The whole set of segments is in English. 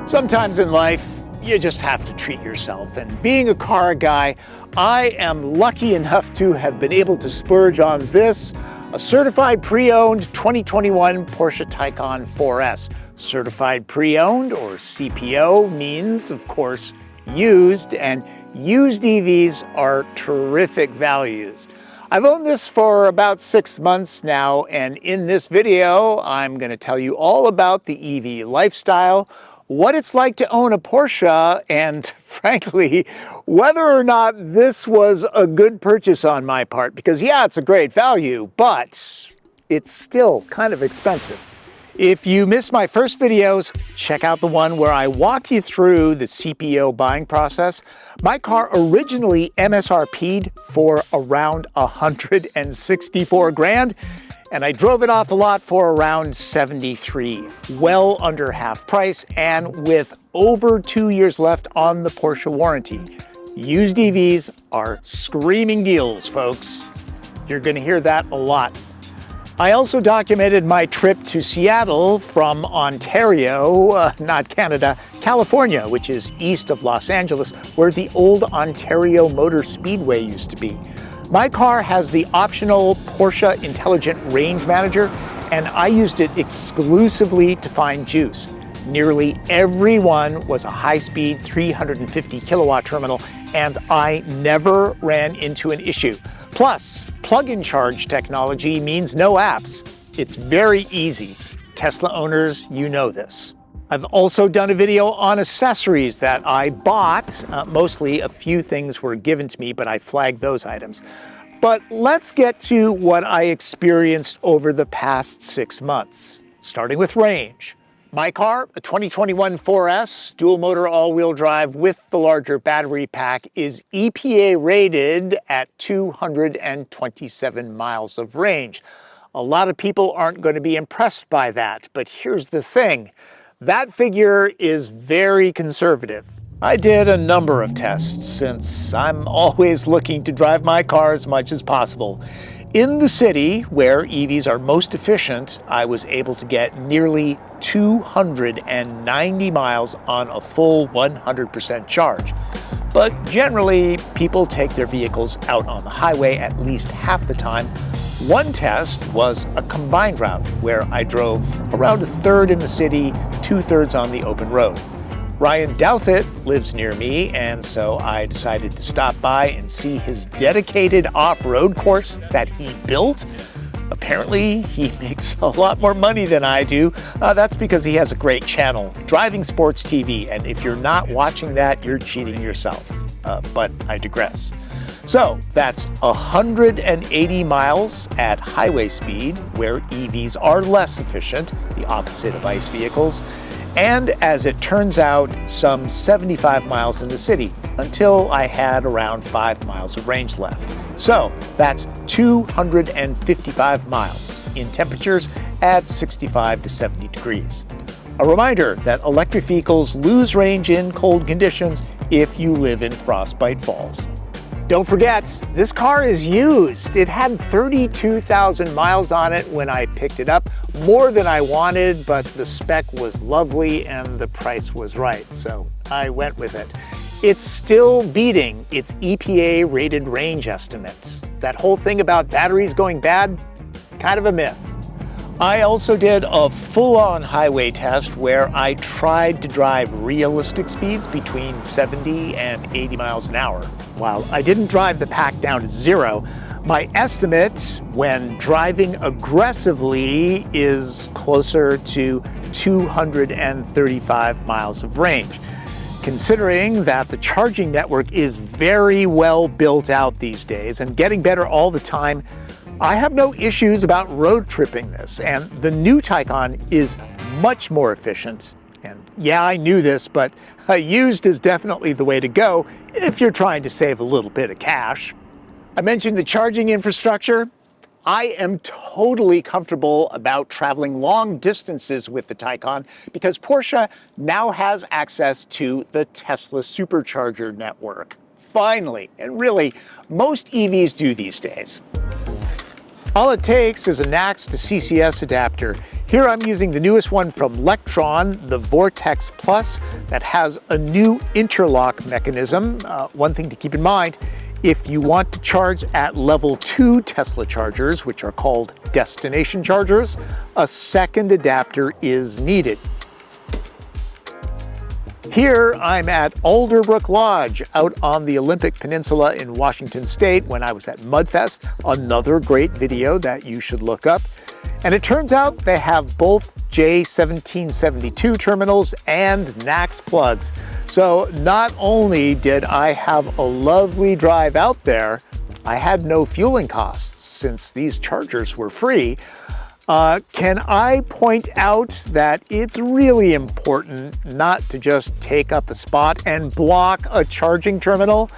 Sometimes in life, you just have to treat yourself. And being a car guy, I am lucky enough to have been able to splurge on this, a certified pre-owned 2021 Porsche Taycan 4S. Certified pre-owned, or CPO, means, of course, used, and used EVs are terrific values. I've owned this for about 6 months now, and in this video, I'm going to tell you all about the EV lifestyle, what it's like to own a Porsche, and frankly, whether or not this was a good purchase on my part. Because yeah, it's a great value, but it's still kind of expensive. If you missed my first videos, check out the one where I walk you through the CPO buying process. My car originally MSRP'd for around 164 grand, and I drove it off the lot for around 73, well under half price, and with over 2 years left on the Porsche warranty. Used EVs are screaming deals, folks. You're gonna hear that a lot. I also documented my trip to Seattle from Ontario, not Canada, California, which is east of Los Angeles, where the old Ontario Motor Speedway used to be. My car has the optional Porsche Intelligent Range Manager, and I used it exclusively to find juice. Nearly every one was a high-speed 350 kilowatt terminal, and I never ran into an issue. Plus, plug-in charge technology means no apps. It's very easy. Tesla owners, you know this. I've also done a video on accessories that I bought. Mostly a few things were given to me, but I flagged those items. But let's get to what I experienced over the past 6 months, starting with range. My car, a 2021 4S, dual motor all-wheel drive with the larger battery pack, is EPA rated at 227 miles of range. A lot of people aren't going to be impressed by that, but here's the thing. That figure is very conservative. I did a number of tests since I'm always looking to drive my car as much as possible. In the city, where EVs are most efficient, I was able to get nearly 290 miles on a full 100% charge. But generally, people take their vehicles out on the highway at least half the time. One test was a combined route where I drove around a third in the city, 2/3 on the open road. Ryan Douthit lives near me, and so I decided to stop by and see his dedicated off-road course that he built. Apparently, he makes a lot more money than I do. That's because he has a great channel, Driving Sports TV, and if you're not watching that, you're cheating yourself. But I digress. So that's 180 miles at highway speed, where EVs are less efficient, the opposite of ICE vehicles, and as it turns out, some 75 miles in the city, until I had around 5 miles of range left. So that's 255 miles in temperatures at 65 to 70 degrees. A reminder that electric vehicles lose range in cold conditions if you live in Frostbite Falls. Don't forget, this car is used. It had 32,000 miles on it when I picked it up, more than I wanted, but the spec was lovely and the price was right, so I went with it. It's still beating its EPA rated range estimates. That whole thing about batteries going bad, kind of a myth. I also did a full-on highway test where I tried to drive realistic speeds between 70 and 80 miles an hour. While I didn't drive the pack down to zero, my estimate when driving aggressively is closer to 235 miles of range. Considering that the charging network is very well built out these days and getting better all the time, I have no issues about road tripping this, and the new Taycan is much more efficient. And yeah, I knew this, but used is definitely the way to go if you're trying to save a little bit of cash. I mentioned the charging infrastructure. I am totally comfortable about traveling long distances with the Taycan because Porsche now has access to the Tesla supercharger network. Finally, and really, most EVs do these days. All it takes is a NACS to CCS adapter. Here I'm using the newest one from Lectron, the Vortex Plus, that has a new interlock mechanism. One thing to keep in mind, if you want to charge at level 2 Tesla chargers, which are called destination chargers, a second adapter is needed. Here I'm at Alderbrook Lodge out on the Olympic Peninsula in Washington State when I was at Mudfest, another great video that you should look up. And it turns out they have both J1772 terminals and NACS plugs. So not only did I have a lovely drive out there, I had no fueling costs since these chargers were free. Can I point out that it's really important not to just take up a spot and block a charging terminal?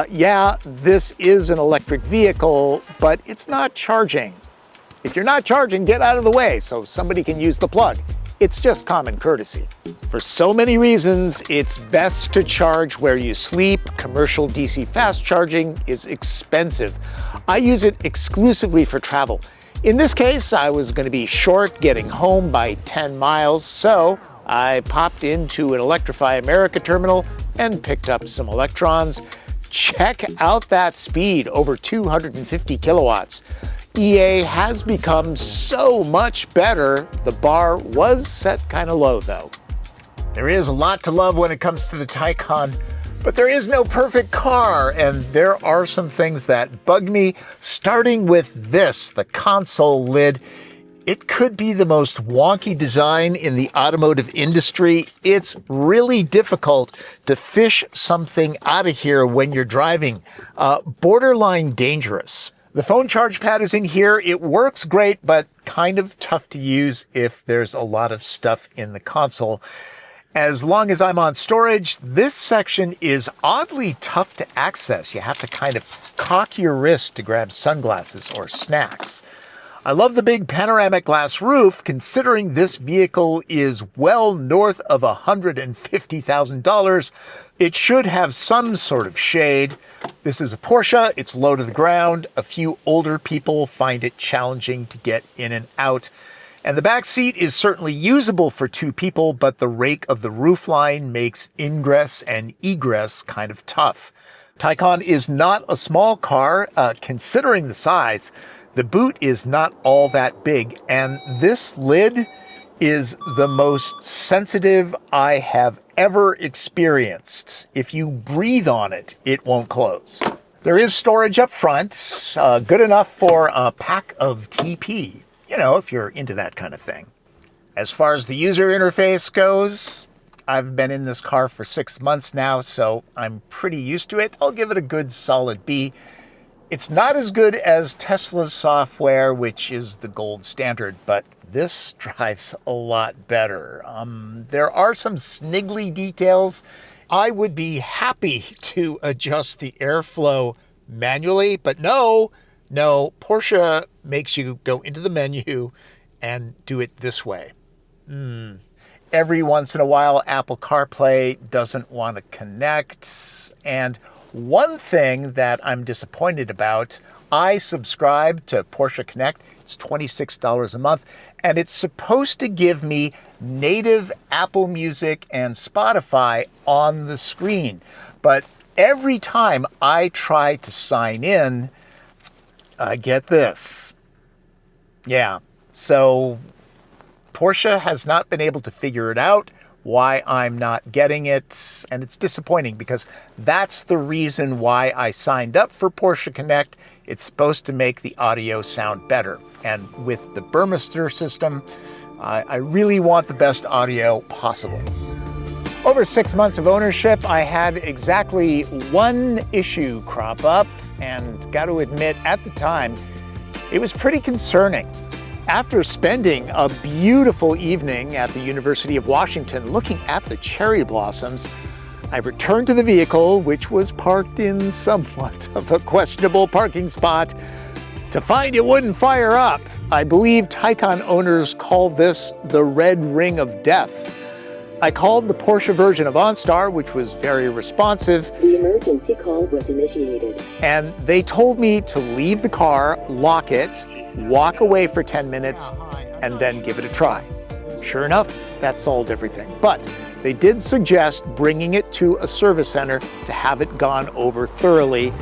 Yeah, this is an electric vehicle, but it's not charging. If you're not charging, get out of the way so somebody can use the plug. It's just common courtesy. For so many reasons, it's best to charge where you sleep. Commercial DC fast charging is expensive. I use it exclusively for travel. In this case, I was going to be short getting home by 10 miles, so I popped into an Electrify America terminal and picked up some electrons. Check out that speed, over 250 kilowatts. EA has become so much better. The bar was set kind of low though. There is a lot to love when it comes to the Taycan, but there is no perfect car, and there are some things that bug me, starting with this, the console lid. It could be the most wonky design in the automotive industry. It's really difficult to fish something out of here when you're driving. Borderline dangerous. The phone charge pad is in here. It works great, but kind of tough to use if there's a lot of stuff in the console. As long as I'm on storage, this section is oddly tough to access. You have to kind of cock your wrist to grab sunglasses or snacks. I love the big panoramic glass roof, considering this vehicle is well north of $150,000. It should have some sort of shade. This is a Porsche, it's low to the ground. A few older people find it challenging to get in and out. And the back seat is certainly usable for 2 people, but the rake of the roofline makes ingress and egress kind of tough. Taycan is not a small car, considering the size. The boot is not all that big, and this lid is the most sensitive I have ever experienced. If you breathe on it, it won't close. There is storage up front, good enough for a pack of TP, you know, if you're into that kind of thing. As far as the user interface goes, I've been in this car for 6 months now, so I'm pretty used to it. I'll give it a good solid B. It's not as good as Tesla's software, which is the gold standard, but this drives a lot better. There are some sniggly details. I would be happy to adjust the airflow manually, but no, Porsche makes you go into the menu and do it this way. Every once in a while, Apple CarPlay doesn't want to connect, and one thing that I'm disappointed about, I subscribe to Porsche Connect. It's $26 a month, and it's supposed to give me native Apple Music and Spotify on the screen. But every time I try to sign in, I get this. Yeah, so Porsche has not been able to figure it out, why I'm not getting it, and it's disappointing because that's the reason why I signed up for Porsche Connect. It's supposed to make the audio sound better, and with the Burmester system, I really want the best audio possible. Over 6 months of ownership, I had exactly one issue crop up, and got to admit, at the time, it was pretty concerning. After spending a beautiful evening at the University of Washington looking at the cherry blossoms, I returned to the vehicle, which was parked in somewhat of a questionable parking spot, to find it wouldn't fire up. I believe Taycan owners call this the red ring of death. I called the Porsche version of OnStar, which was very responsive. The emergency call was initiated. And they told me to leave the car, lock it, walk away for 10 minutes, and then give it a try. Sure enough, that solved everything. But they did suggest bringing it to a service center to have it gone over thoroughly.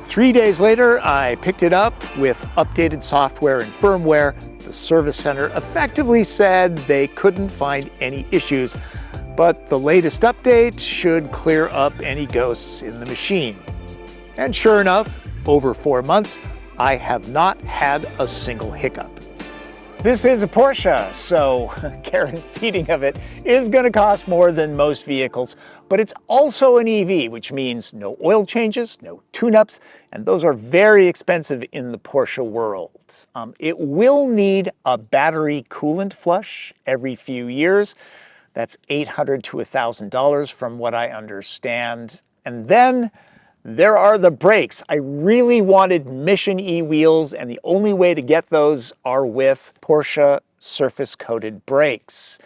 3 days later, I picked it up with updated software and firmware. The service center effectively said they couldn't find any issues, but the latest update should clear up any ghosts in the machine. And sure enough, over 4 months, I have not had a single hiccup. This is a Porsche, so care and feeding of it is going to cost more than most vehicles, but it's also an EV, which means no oil changes, no tune-ups, and those are very expensive in the Porsche world. It will need a battery coolant flush every few years. That's $800 to $1,000 from what I understand. And then there are the brakes. I really wanted Mission E wheels, and the only way to get those are with Porsche surface-coated brakes.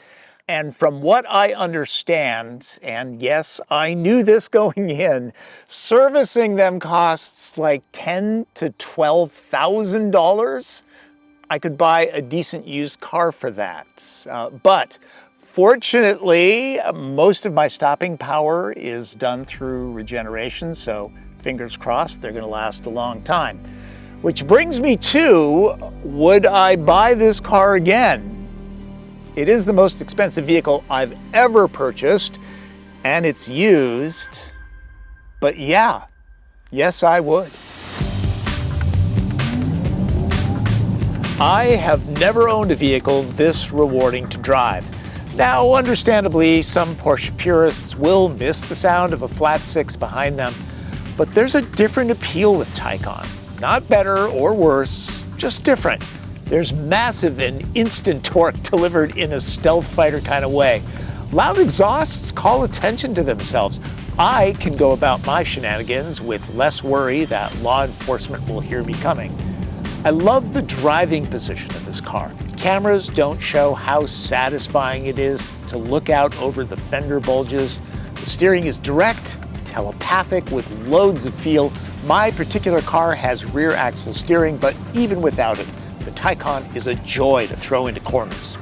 And from what I understand, and yes, I knew this going in, servicing them costs like $10,000 to $12,000. I could buy a decent used car for that. But fortunately, most of my stopping power is done through regeneration, so fingers crossed they're going to last a long time. Which brings me to, would I buy this car again? It is the most expensive vehicle I've ever purchased, and it's used. But yeah, yes, I would. I have never owned a vehicle this rewarding to drive. Now, understandably, some Porsche purists will miss the sound of a flat six behind them, but there's a different appeal with Taycan. Not better or worse, just different. There's massive and instant torque delivered in a stealth fighter kind of way. Loud exhausts call attention to themselves. I can go about my shenanigans with less worry that law enforcement will hear me coming. I love the driving position of this car. Cameras don't show how satisfying it is to look out over the fender bulges. The steering is direct, telepathic, with loads of feel. My particular car has rear axle steering, but even without it, the Taycan is a joy to throw into corners.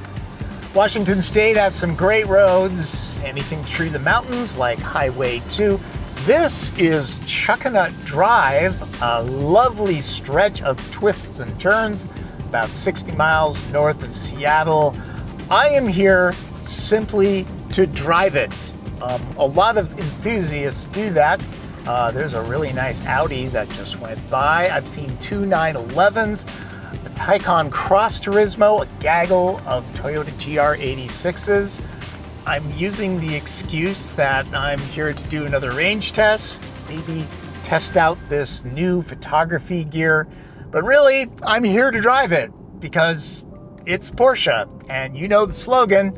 Washington State has some great roads, anything through the mountains like Highway 2. This is Chuckanut Drive, a lovely stretch of twists and turns, about 60 miles north of Seattle. I am here simply to drive it. A lot of enthusiasts do that. There's a really nice Audi that just went by. I've seen two 911s, a Taycan Cross Turismo, a gaggle of Toyota GR86s. I'm using the excuse that I'm here to do another range test, maybe test out this new photography gear. But really, I'm here to drive it because it's Porsche. And you know the slogan,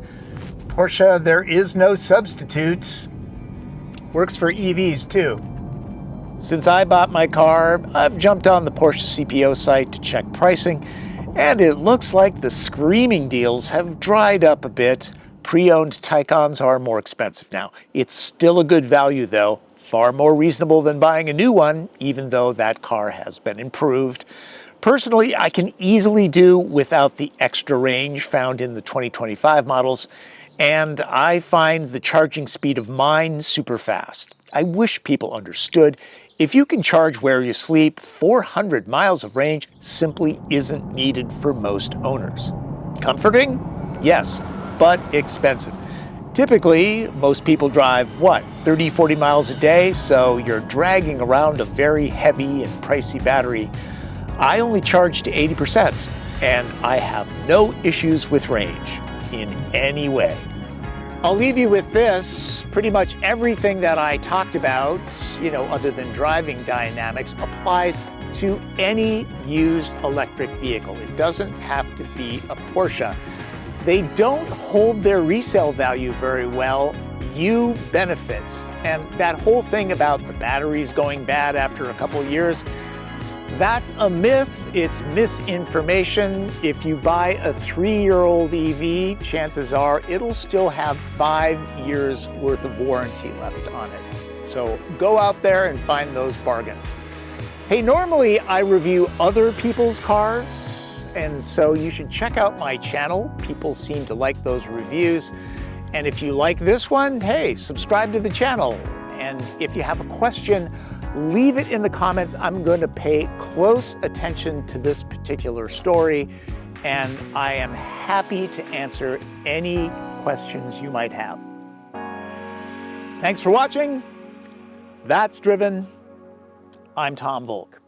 Porsche, there is no substitute. Works for EVs too. Since I bought my car, I've jumped on the Porsche CPO site to check pricing, and it looks like the screaming deals have dried up a bit. Pre-owned Taycans are more expensive now. It's still a good value though, far more reasonable than buying a new one, even though that car has been improved. Personally, I can easily do without the extra range found in the 2025 models, and I find the charging speed of mine super fast. I wish people understood. If you can charge where you sleep, 400 miles of range simply isn't needed for most owners. Comforting? Yes, but expensive. Typically, most people drive, 30, 40 miles a day, so you're dragging around a very heavy and pricey battery. I only charge to 80%, and I have no issues with range in any way. I'll leave you with this. Pretty much everything that I talked about, other than driving dynamics, applies to any used electric vehicle. It doesn't have to be a Porsche. They don't hold their resale value very well. You benefit. And that whole thing about the batteries going bad after a couple years, that's a myth. It's misinformation. If you buy a 3-year-old EV, chances are it'll still have 5 years worth of warranty left on it. So go out there and find those bargains. Hey, normally I review other people's cars. and so you should check out my channel. People seem to like those reviews. And if you like this one, hey, subscribe to the channel. And if you have a question, leave it in the comments. I'm going to pay close attention to this particular story, and I am happy to answer any questions you might have. Thanks for watching. That's Driven. I'm Tom Volk.